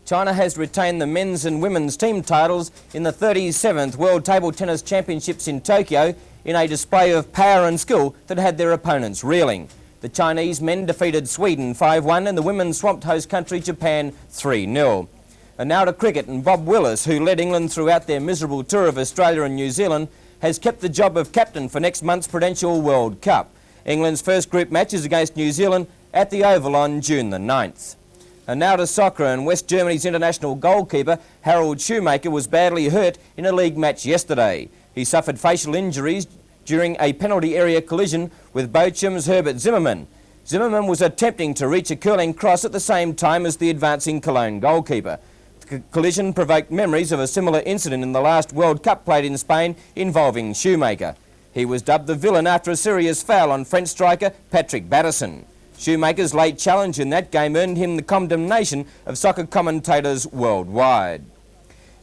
China has retained the men's and women's team titles in the 37th World Table Tennis Championships in Tokyo in a display of power and skill that had their opponents reeling. The Chinese men defeated Sweden 5-1 and the women swamped host country Japan 3-0. And now to cricket, and Bob Willis, who led England throughout their miserable tour of Australia and New Zealand, has kept the job of captain for next month's Prudential World Cup. England's first group match is against New Zealand at the Oval on June the 9th. And now to soccer, and West Germany's international goalkeeper Harald Shoemaker was badly hurt in a league match yesterday. He suffered facial injuries during a penalty area collision with Bochum's Herbert Zimmermann. Zimmermann was attempting to reach a curling cross at the same time as the advancing Cologne goalkeeper. The collision provoked memories of a similar incident in the last World Cup played in Spain involving Shoemaker. He was dubbed the villain after a serious foul on French striker Patrick Batterson. Shoemaker's late challenge in that game earned him the condemnation of soccer commentators worldwide.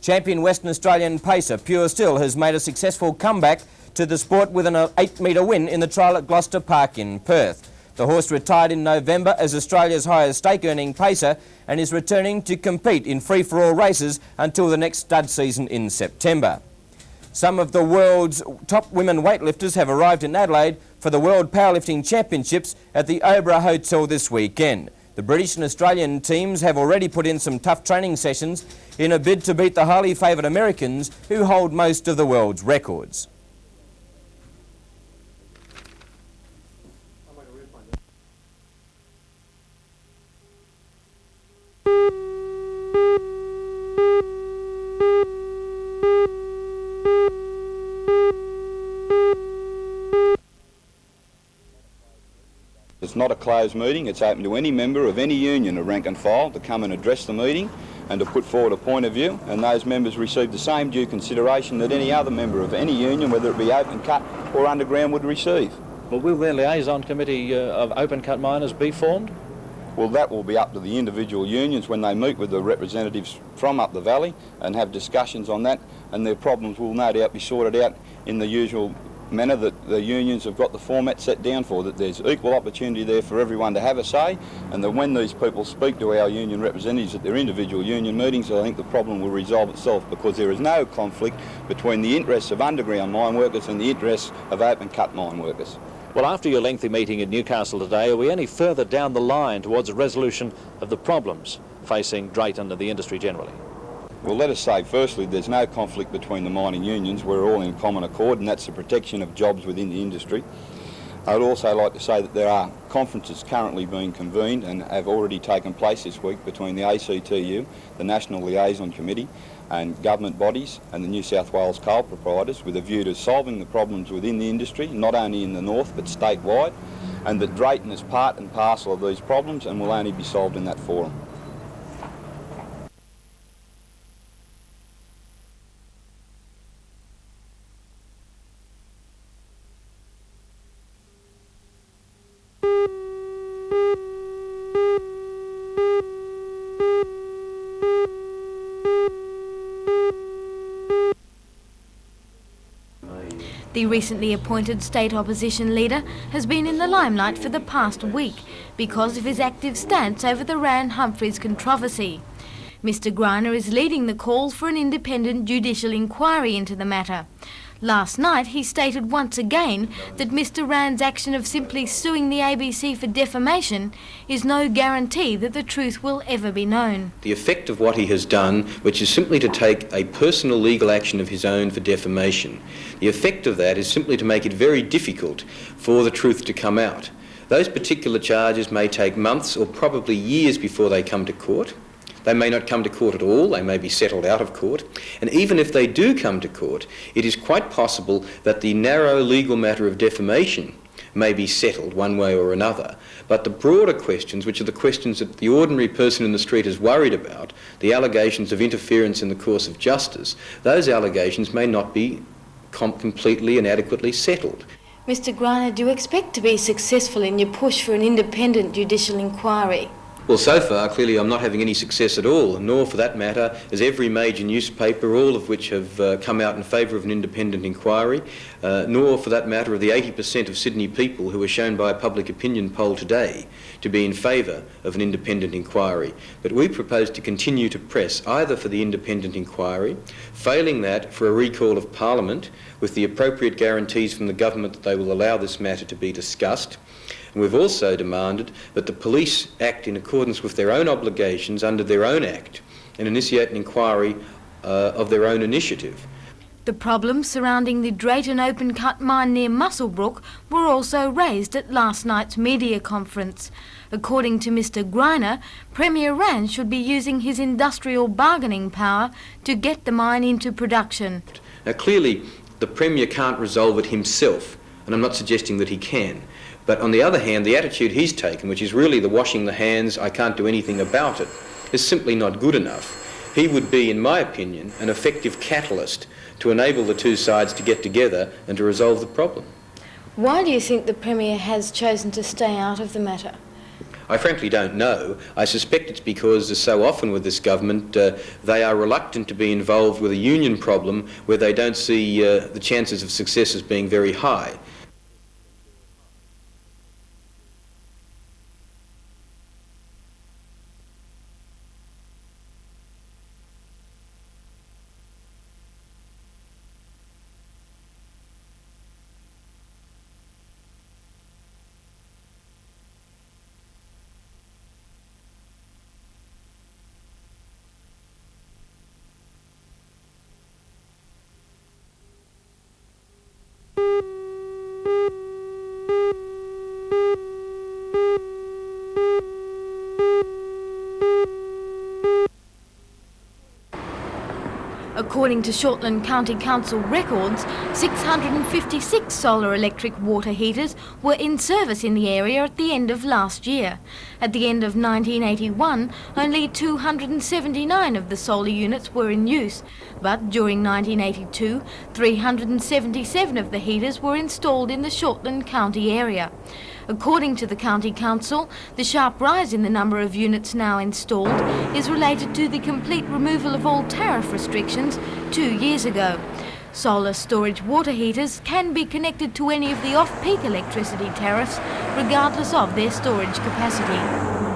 Champion Western Australian pacer Pure Still has made a successful comeback to the sport with an 8-metre win in the trial at Gloucester Park in Perth. The horse retired in November as Australia's highest stake-earning pacer and is returning to compete in free-for-all races until the next stud season in September. Some of the world's top women weightlifters have arrived in Adelaide for the World Powerlifting Championships at the Obra Hotel this weekend. The British and Australian teams have already put in some tough training sessions in a bid to beat the highly favoured Americans who hold most of the world's records. It's not a closed meeting, it's open to any member of any union of rank and file to come and address the meeting and to put forward a point of view, and those members receive the same due consideration that any other member of any union, whether it be open cut or underground, would receive. Well, will their liaison committee of open cut miners be formed? Well, that will be up to the individual unions when they meet with the representatives from up the valley and have discussions on that, and their problems will no doubt be sorted out in the usual manner that the unions have got the format set down for, that there's equal opportunity there for everyone to have a say, and that when these people speak to our union representatives at their individual union meetings, I think the problem will resolve itself, because there is no conflict between the interests of underground mine workers and the interests of open cut mine workers. Well, after your lengthy meeting in Newcastle today, are we any further down the line towards a resolution of the problems facing Drayton and the industry generally? Well, let us say, firstly, there's no conflict between the mining unions. We're all in common accord, and that's the protection of jobs within the industry. I'd also like to say that there are conferences currently being convened and have already taken place this week between the ACTU, the National Liaison Committee, and government bodies and the New South Wales coal proprietors, with a view to solving the problems within the industry, not only in the north but statewide, and that Drayton is part and parcel of these problems and will only be solved in that forum. The recently appointed state opposition leader has been in the limelight for the past week because of his active stance over the Wran-Humphreys controversy. Mr. Greiner is leading the call for an independent judicial inquiry into the matter. Last night he stated once again that Mr. Wran's action of simply suing the ABC for defamation is no guarantee that the truth will ever be known. The effect of what he has done, which is simply to take a personal legal action of his own for defamation, the effect of that is simply to make it very difficult for the truth to come out. Those particular charges may take months or probably years before they come to court. They may not come to court at all, they may be settled out of court. And even if they do come to court, it is quite possible that the narrow legal matter of defamation may be settled one way or another. But the broader questions, which are the questions that the ordinary person in the street is worried about, the allegations of interference in the course of justice, those allegations may not be completely and adequately settled. Mr. Greiner, do you expect to be successful in your push for an independent judicial inquiry? Well, so far, clearly I'm not having any success at all, nor for that matter has every major newspaper, all of which have come out in favour of an independent inquiry, nor for that matter of the 80% of Sydney people who are shown by a public opinion poll today to be in favour of an independent inquiry. But we propose to continue to press either for the independent inquiry, failing that for a recall of Parliament with the appropriate guarantees from the government that they will allow this matter to be discussed. And we've also demanded that the police act in accordance with their own obligations under their own Act and initiate an inquiry of their own initiative. The problems surrounding the Drayton open-cut mine near Muswellbrook were also raised at last night's media conference. According to Mr Greiner, Premier Wran should be using his industrial bargaining power to get the mine into production. Now clearly the Premier can't resolve it himself, and I'm not suggesting that he can. But on the other hand, the attitude he's taken, which is really the washing the hands, I can't do anything about it, is simply not good enough. He would be, in my opinion, an effective catalyst to enable the two sides to get together and to resolve the problem. Why do you think the Premier has chosen to stay out of the matter? I frankly don't know. I suspect it's because, as so often with this government, they are reluctant to be involved with a union problem where they don't see the chances of success as being very high. According to Shortland County Council records, 656 solar electric water heaters were in service in the area at the end of last year. At the end of 1981, only 279 of the solar units were in use, but during 1982, 377 of the heaters were installed in the Shortland County area. According to the County Council, the sharp rise in the number of units now installed is related to the complete removal of all tariff restrictions 2 years ago. Solar storage water heaters can be connected to any of the off-peak electricity tariffs, regardless of their storage capacity.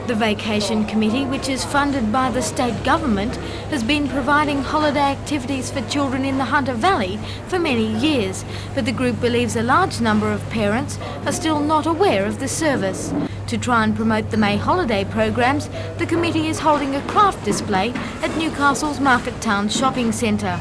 The Vacation Committee, which is funded by the state government, has been providing holiday activities for children in the Hunter Valley for many years, but the group believes a large number of parents are still not aware of the service. To try and promote the May holiday programs, the committee is holding a craft display at Newcastle's Market Town Shopping Centre.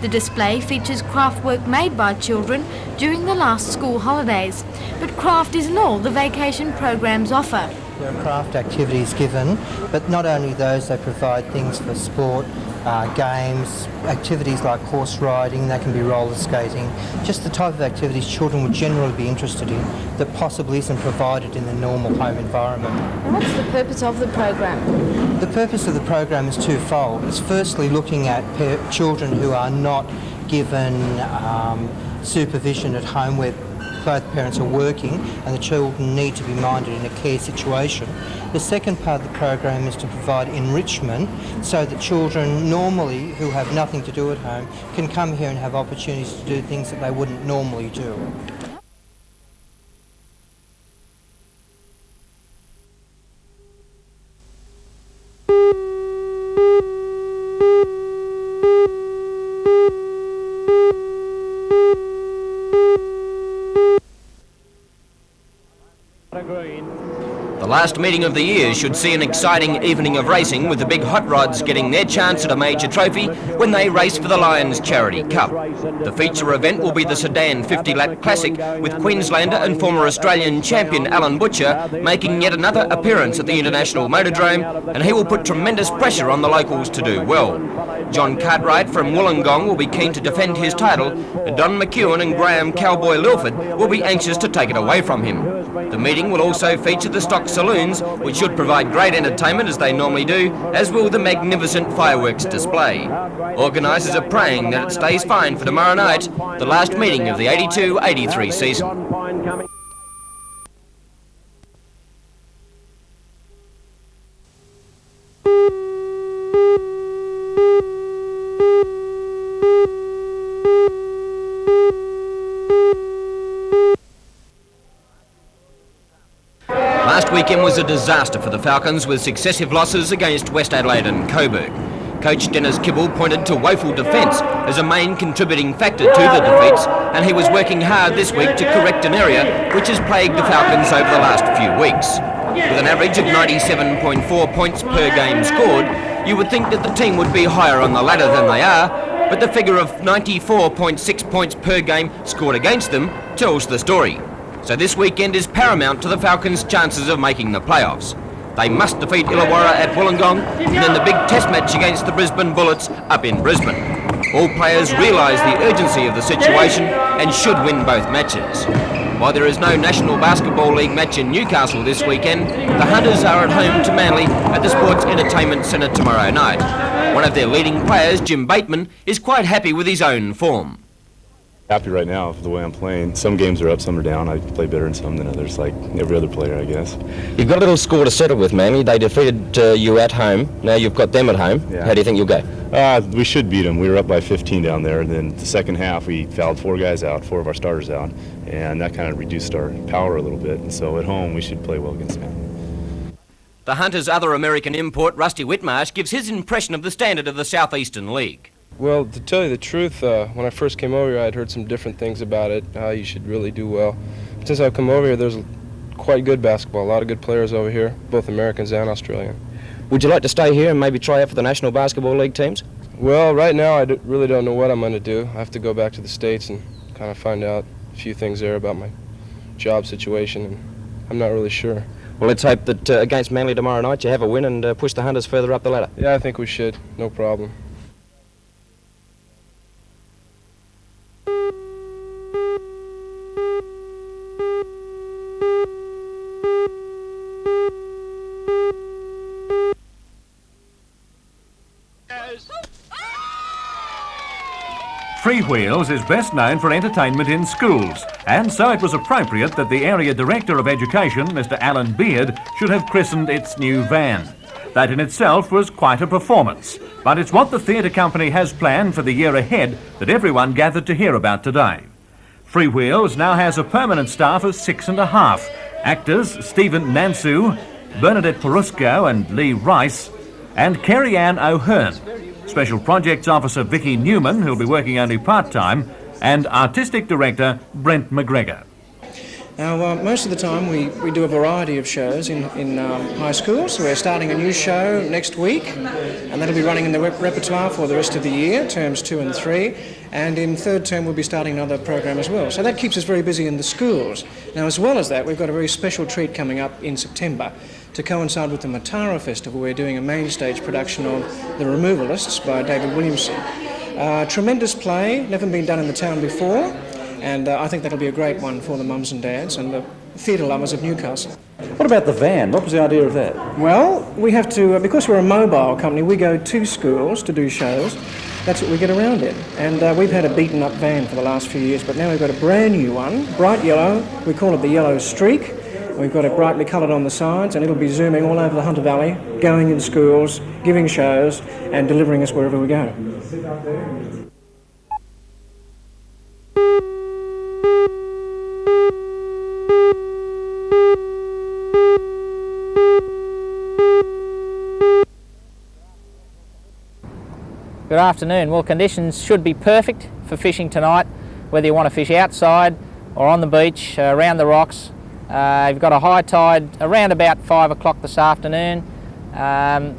The display features craft work made by children during the last school holidays, but craft isn't all the vacation programs offer. There are craft activities given, but not only those, they provide things for sport, games, activities like horse riding, they can be roller skating, just the type of activities children would generally be interested in that possibly isn't provided in the normal home environment. And what's the purpose of the program? The purpose of the program is twofold. It's firstly looking at children who are not given supervision at home where both parents are working and the children need to be minded in a care situation. The second part of the program is to provide enrichment so that children normally who have nothing to do at home can come here and have opportunities to do things that they wouldn't normally do. The last meeting of the year should see an exciting evening of racing, with the big hot rods getting their chance at a major trophy when they race for the Lions Charity Cup. The feature event will be the Sedan 50-lap Classic, with Queenslander and former Australian champion Alan Butcher making yet another appearance at the International Motordrome, and he will put tremendous pressure on the locals to do well. John Cartwright from Wollongong will be keen to defend his title, and Don McEwen and Graham Cowboy Lilford will be anxious to take it away from him. The meeting will also feature the stock saloons, which should provide great entertainment as they normally do, as will the magnificent fireworks display. Organisers are praying that it stays fine for tomorrow night, the last meeting of the 82-83 season. Last weekend was a disaster for the Falcons, with successive losses against West Adelaide and Coburg. Coach Dennis Kibble pointed to woeful defence as a main contributing factor to the defeats, and he was working hard this week to correct an area which has plagued the Falcons over the last few weeks. With an average of 97.4 points per game scored, you would think that the team would be higher on the ladder than they are, but the figure of 94.6 points per game scored against them tells the story. So this weekend is paramount to the Falcons' chances of making the playoffs. They must defeat Illawarra at Wollongong, and then the big test match against the Brisbane Bullets up in Brisbane. All players realise the urgency of the situation and should win both matches. While there is no National Basketball League match in Newcastle this weekend, the Hunters are at home to Manly at the Sports Entertainment Centre tomorrow night. One of their leading players, Jim Bateman, is quite happy with his own form. Happy right now with the way I'm playing. Some games are up, some are down. I play better in some than others, like every other player, I guess. You've got a little score to settle with, Manly. They defeated you at home. Now you've got them at home. Yeah. How do you think you'll go? We should beat them. We were up by 15 down there. And then the second half, we fouled 4 guys out, 4 of our starters out, and that kind of reduced our power a little bit. And so at home, we should play well against them. The Hunters' other American import, Rusty Whitmarsh, gives his impression of the standard of the Southeastern League. Well, to tell you the truth, when I first came over here, I had heard some different things about it, how you should really do well. Since I've come over here, there's quite good basketball, a lot of good players over here, both Americans and Australian. Would you like to stay here and maybe try out for the National Basketball League teams? Well, right now I really don't know what I'm going to do. I have to go back to the States and kind of find out a few things there about my job situation, and I'm not really sure. Well, let's hope that against Manly tomorrow night you have a win and push the Hunters further up the ladder. Yeah, I think we should. No problem. Freewheels is best known for entertainment in schools, and so it was appropriate that the Area Director of Education, Mr. Alan Beard, should have christened its new van. That in itself was quite a performance, but it's what the theatre company has planned for the year ahead that everyone gathered to hear about today. Freewheels now has a permanent staff of 6.5. Actors Stephen Nansu, Bernadette Perusco and Lee Rice, and Kerry Ann O'Hearn. Special Projects Officer Vicky Newman, who'll be working only part-time, and Artistic Director Brent McGregor. Now, most of the time we do a variety of shows in high schools. We're starting a new show next week, and that'll be running in the repertoire for the rest of the year, terms 2 and 3, and in third term we'll be starting another program as well. So that keeps us very busy in the schools. Now, as well as that, we've got a very special treat coming up in September. To coincide with the Matara Festival, we're doing a main stage production of The Removalists by David Williamson. Tremendous play, never been done in the town before, and I think that'll be a great one for the mums and dads and the theatre lovers of Newcastle. What about the van? What was the idea of that? Well, we have to, because we're a mobile company, we go to schools to do shows. That's what we get around in. And we've had a beaten up van for the last few years, but now we've got a brand new one, bright yellow. We call it the Yellow Streak. We've got it brightly coloured on the sides, and it'll be zooming all over the Hunter Valley, going in schools, giving shows, and delivering us wherever we go. Good afternoon. Well, conditions should be perfect for fishing tonight, whether you want to fish outside or on the beach, around the rocks. You've got a high tide around about 5 o'clock this afternoon.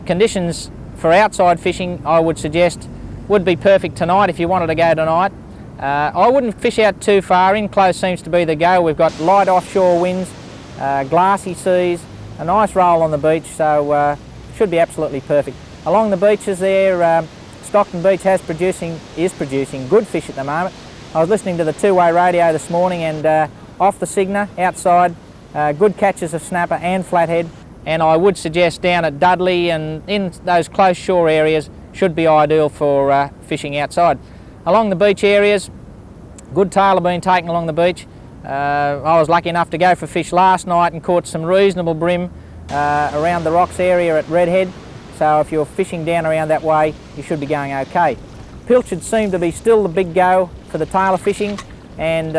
Conditions for outside fishing, I would suggest, would be perfect tonight if you wanted to go tonight. I wouldn't fish out too far. In close seems to be the go. We've got light offshore winds, glassy seas, a nice roll on the beach, so should be absolutely perfect. Along the beaches there, Stockton Beach is producing good fish at the moment. I was listening to the two-way radio this morning, and off the Cygna, outside, good catches of snapper and flathead, and I would suggest down at Dudley and in those close shore areas should be ideal for fishing outside. Along the beach areas, good tail have been taken along the beach. I was lucky enough to go for fish last night and caught some reasonable bream around the rocks area at Redhead, so if you're fishing down around that way you should be going okay. Pilchards seem to be still the big go for the tailor fishing, and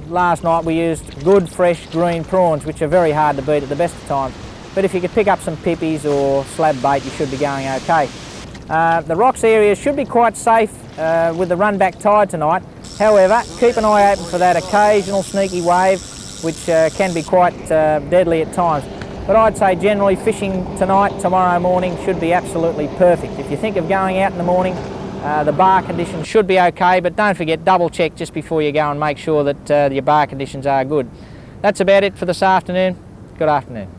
last night we used good fresh green prawns, which are very hard to beat at the best of times, but if you could pick up some pippies or slab bait you should be going okay. The rocks areas should be quite safe with the run back tide tonight. However, keep an eye open for that occasional sneaky wave, which can be quite deadly at times. But I'd say generally fishing tonight, tomorrow morning should be absolutely perfect. If you think of going out in the morning, the bar conditions should be okay, but don't forget, double check just before you go and make sure that your bar conditions are good. That's about it for this afternoon. Good afternoon.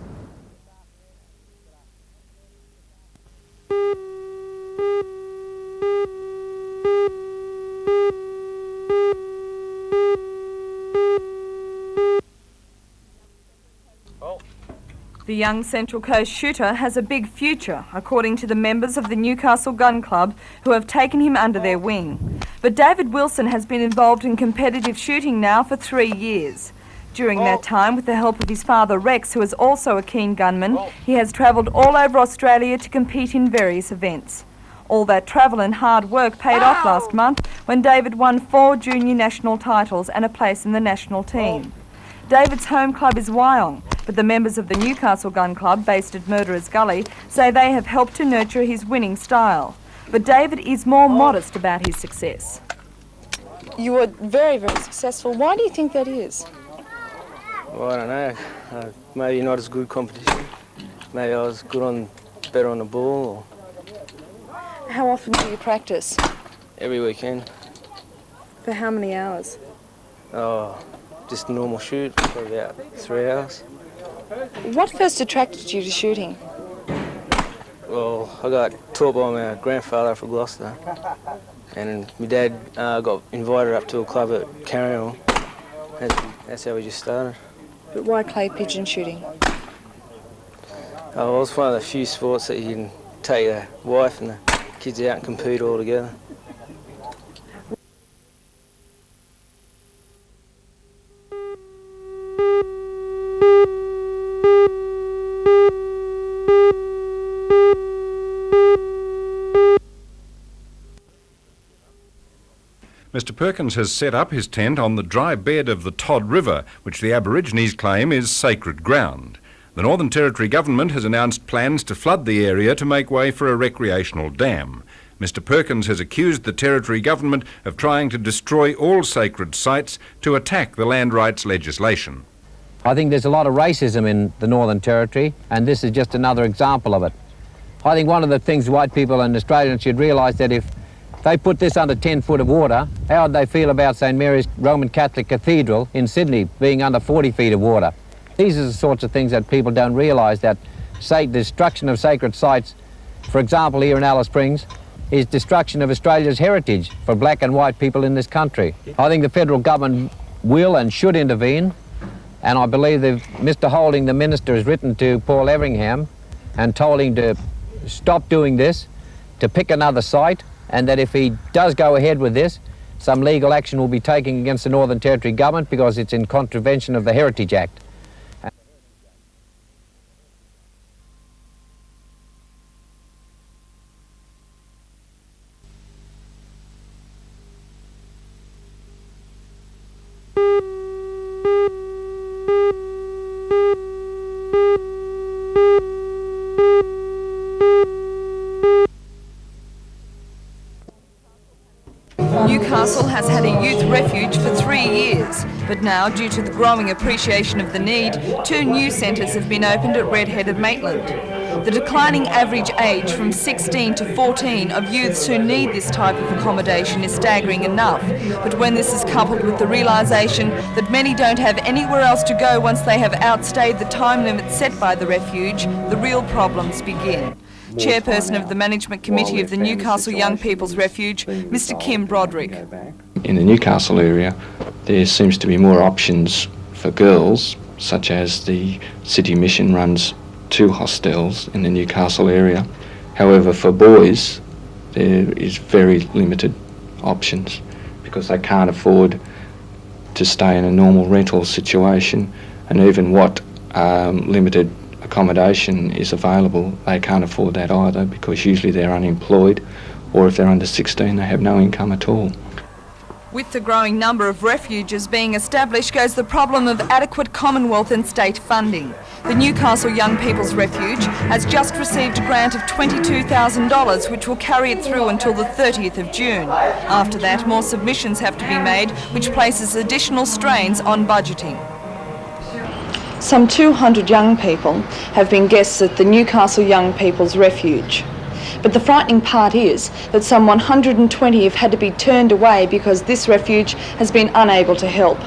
The young Central Coast shooter has a big future, according to the members of the Newcastle Gun Club, who have taken him under their wing. But David Wilson has been involved in competitive shooting now for 3 years. During that time, with the help of his father Rex, who is also a keen gunman, he has travelled all over Australia to compete in various events. All that travel and hard work paid off last month when David won 4 junior national titles and a place in the national team. David's home club is Wyong, but the members of the Newcastle Gun Club, based at Murderers Gully, say they have helped to nurture his winning style. But David is more modest about his success. You were very, very successful. Why do you think that is? Well, I don't know. Maybe not as good competition. Maybe I was better on the ball. How often do you practice? Every weekend. For how many hours? Oh, just a normal shoot for about 3 hours. What first attracted you to shooting? Well, I got taught by my grandfather from Gloucester, and my dad got invited up to a club at Carryall. That's how we just started. But why clay pigeon shooting? Oh, well, it's one of the few sports that you can take your wife and the kids out and compete all together. Mr Perkins has set up his tent on the dry bed of the Todd River, which the Aborigines claim is sacred ground. The Northern Territory Government has announced plans to flood the area to make way for a recreational dam. Mr Perkins has accused the Territory Government of trying to destroy all sacred sites to attack the land rights legislation. I think there's a lot of racism in the Northern Territory, and this is just another example of it. I think one of the things white people and Australians should realise that if they put this under 10 foot of water, how would they feel about St Mary's Roman Catholic Cathedral in Sydney being under 40 feet of water? These are the sorts of things that people don't realise, that destruction of sacred sites, for example here in Alice Springs, is destruction of Australia's heritage for black and white people in this country. I think the federal government will and should intervene, and I believe that Mr Holding, the minister, has written to Paul Everingham and told him to stop doing this, to pick another site, and that if he does go ahead with this, some legal action will be taken against the Northern Territory Government because it's in contravention of the Heritage Act. Newcastle has had a youth refuge for 3 years, but now, due to the growing appreciation of the need, 2 new centres have been opened at Redhead and Maitland. The declining average age from 16 to 14 of youths who need this type of accommodation is staggering enough, but when this is coupled with the realisation that many don't have anywhere else to go once they have outstayed the time limit set by the refuge, the real problems begin. Chairperson of the Management Committee of the Newcastle Young People's Refuge, Mr Kim Broderick. In the Newcastle area, there seems to be more options for girls, such as the City Mission runs 2 hostels in the Newcastle area. However, for boys, there is very limited options because they can't afford to stay in a normal rental situation, and even what limited accommodation is available, they can't afford that either because usually they're unemployed, or if they're under 16 they have no income at all. With the growing number of refuges being established goes the problem of adequate Commonwealth and state funding. The Newcastle Young People's Refuge has just received a grant of $22,000 which will carry it through until the 30th of June. After that, more submissions have to be made, which places additional strains on budgeting. Some 200 young people have been guests at the Newcastle Young People's Refuge. But the frightening part is that some 120 have had to be turned away because this refuge has been unable to help.